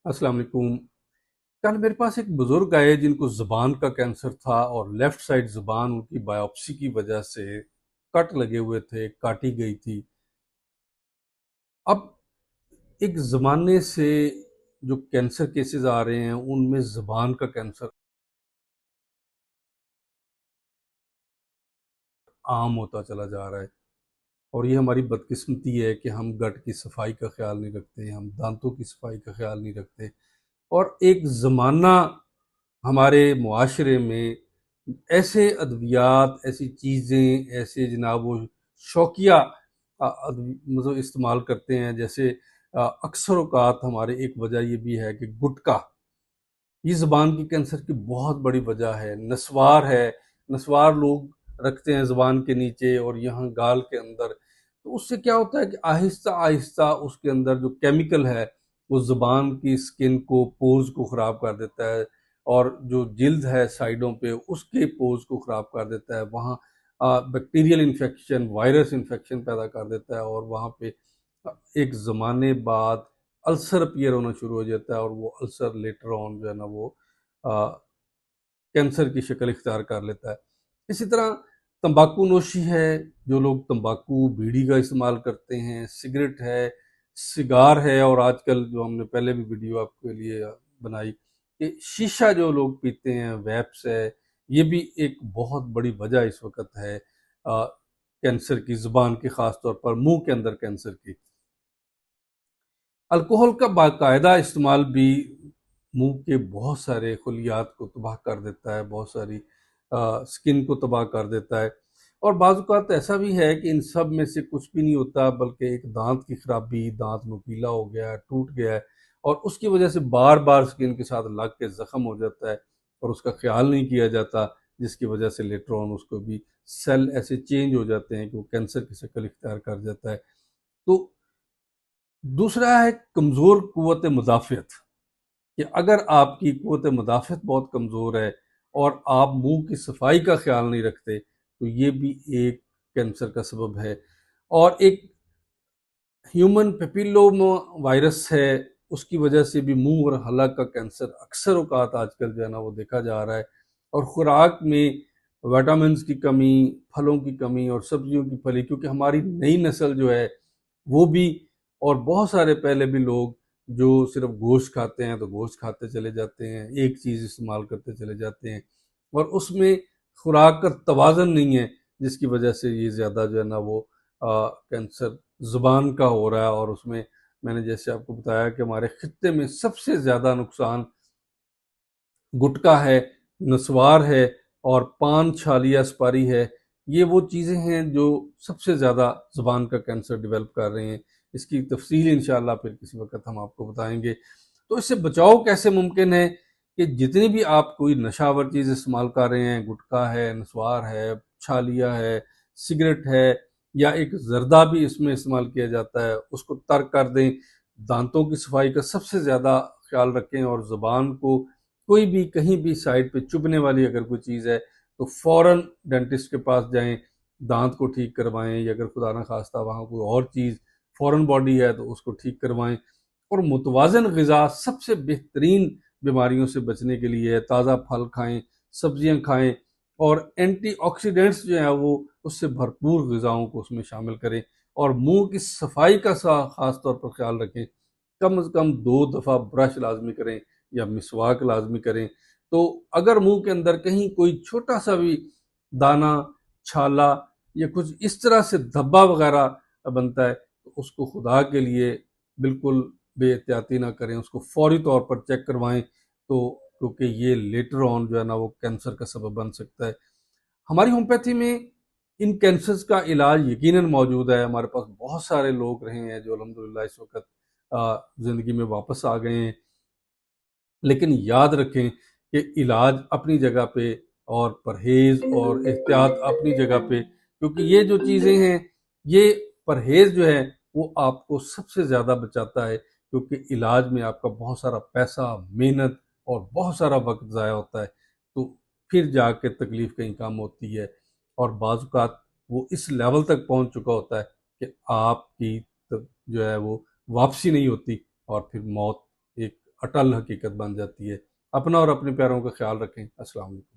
अस्सलाम वालेकुम। कल मेरे पास एक बुजुर्ग आए जिनको जुबान का कैंसर था और लेफ्ट साइड जुबान उनकी बायोप्सी की वजह से कट लगे हुए थे, काटी गई थी। अब एक जमाने से जो कैंसर केसेस आ रहे हैं उनमें जुबान का कैंसर आम होता चला जा रहा है। और ये हमारी बदकिस्मती है कि हम गट की सफाई का ख्याल नहीं रखते, हम दांतों की सफाई का ख्याल नहीं रखते। और एक ज़माना हमारे मुआशरे में ऐसे अद्वियात, ऐसी चीज़ें, ऐसे जनाब वो शौकिया मतलब इस्तेमाल करते हैं। जैसे अक्सर औक़ात हमारे एक वजह ये भी है कि गुटखा, ये ज़ुबान की कैंसर की बहुत बड़ी वजह है। नस्वार है, नस्वार लोग रखते हैं ज़ुबान के नीचे और यहाँ गाल के अंदर। तो उससे क्या होता है कि आहिस्ता आहिस्ता उसके अंदर जो केमिकल है वो ज़ुबान की स्किन को, पोर्स को ख़राब कर देता है। और जो जिल्द है साइडों पे उसके पोर्स को ख़राब कर देता है। वहाँ बैक्टीरियल इन्फेक्शन, वायरस इन्फेक्शन पैदा कर देता है और वहाँ पे एक ज़माने बाद अल्सर अपीयर होना शुरू हो जाता है और वो अल्सर लेटर ऑन जो है ना वो कैंसर की शक्ल इख्तियार कर लेता है। इसी तरह तंबाकू नोशी है, जो लोग तंबाकू, बीड़ी का इस्तेमाल करते हैं, सिगरेट है, सिगार है, और आजकल जो हमने पहले भी वीडियो आपके लिए बनाई कि शीशा जो लोग पीते हैं, वैप्स है, ये भी एक बहुत बड़ी वजह इस वक्त है कैंसर की, ज़ुबान की, ख़ास तौर पर मुंह के अंदर कैंसर की। अल्कोहल का बाकायदा इस्तेमाल भी मुंह के बहुत सारे खुलियात को तबाह कर देता है, बहुत सारी स्किन को तबाह कर देता है। और बाज़ औक़ात ऐसा भी है कि इन सब में से कुछ भी नहीं होता, बल्कि एक दांत की खराबी, दांत नुकीला हो गया है, टूट गया है, और उसकी वजह से बार बार स्किन के साथ लग के ज़ख्म हो जाता है और उसका ख्याल नहीं किया जाता, जिसकी वजह से लेटर ऑन उसको भी सेल ऐसे चेंज हो जाते हैं कि वो कैंसर की शक्ल इख्तियार कर जाता है। तो दूसरा है कमज़ोर क़ुव्वत मुदाफ़ियत, कि अगर आपकी क़ुव्वत मुदाफ़ियत बहुत कमज़ोर है और आप मुंह की सफाई का ख्याल नहीं रखते, तो ये भी एक कैंसर का सबब है। और एक ह्यूमन पेपिलोमा वायरस है, उसकी वजह से भी मुंह और हलक का कैंसर अक्सर औक़ात आजकल जो है ना वो देखा जा रहा है। और खुराक में विटामिन्स की कमी, फलों की कमी और सब्जियों की फली, क्योंकि हमारी नई नस्ल जो है वो भी, और बहुत सारे पहले भी लोग जो सिर्फ गोश्त खाते हैं तो गोश्त खाते चले जाते हैं, एक चीज़ इस्तेमाल करते चले जाते हैं, और उसमें खुराक का तवाज़न नहीं है, जिसकी वजह से ये ज़्यादा जो है ना वो कैंसर ज़ुबान का हो रहा है। और उसमें मैंने जैसे आपको बताया कि हमारे खित्ते में सबसे ज़्यादा नुकसान गुटखा है, नस्वार है और पान, छालिया, सुपारी है। ये वो चीज़ें हैं जो सबसे ज़्यादा ज़ुबान का कैंसर डेवलप कर रहे हैं। इसकी तफसील इंशाअल्लाह फिर किसी वक़्त हम आपको बताएँगे। तो इससे बचाव कैसे मुमकिन है कि जितनी भी आप कोई नशावर चीज़ इस्तेमाल कर रहे हैं, गुटखा है, नस्वार है, छालिया है, सिगरेट है, या एक ज़र्दा भी इसमें इस्तेमाल किया जाता है, उसको तर्क कर दें। दांतों की सफाई का सबसे ज़्यादा ख्याल रखें और ज़ुबान को कोई भी कहीं भी साइड पे चुभने वाली अगर कोई चीज़ है तो फ़ौरन डेंटिस्ट के पास जाएं, दांत को ठीक करवाएं, या अगर खुदा ना खास्ता वहाँ कोई और चीज़ फ़ौरन बॉडी है तो उसको ठीक करवाएं। और मुतवाज़न ग़िज़ा सबसे बेहतरीन बीमारियों से बचने के लिए है। ताज़ा फल खाएं, सब्जियां खाएं, और एंटीऑक्सीडेंट्स जो हैं वो उससे भरपूर ग़िज़ाओं को उसमें शामिल करें। और मुंह की सफाई का ख़ास तौर पर ख्याल रखें, कम से कम 2 दफ़ा ब्रश लाजमी करें या मिसवाक लाजमी करें। तो अगर मुंह के अंदर कहीं कोई छोटा सा भी दाना, छाला या कुछ इस तरह से धब्बा वगैरह बनता है तो उसको खुदा के लिए बिल्कुल बेएहतियाती ना करें, उसको फौरी तौर पर चेक करवाएं। तो क्योंकि ये लेटर ऑन जो है ना वो कैंसर का सबब बन सकता है। हमारी होम्योपैथी में इन कैंसर्स का इलाज यकीनन मौजूद है। हमारे पास बहुत सारे लोग रहे हैं जो अल्हम्दुलिल्लाह इस वक्त ज़िंदगी में वापस आ गए हैं। लेकिन याद रखें कि इलाज अपनी जगह पे और परहेज़ और एहतियात अपनी जगह पे, क्योंकि ये जो चीज़ें हैं, ये परहेज़ जो है वो आपको सबसे ज़्यादा बचाता है, क्योंकि इलाज में आपका बहुत सारा पैसा, मेहनत और बहुत सारा वक्त ज़ाया होता है। तो फिर जाके तकलीफ़ कहीं कम होती है, और बाज़ औक़ात वो इस लेवल तक पहुँच चुका होता है कि आपकी जो है वो वापसी नहीं होती, और फिर मौत एक اٹل حقیقت بن جاتی ہے۔ اپنا اور اپنے پیاروں کا خیال رکھیں۔ السلام علیکم۔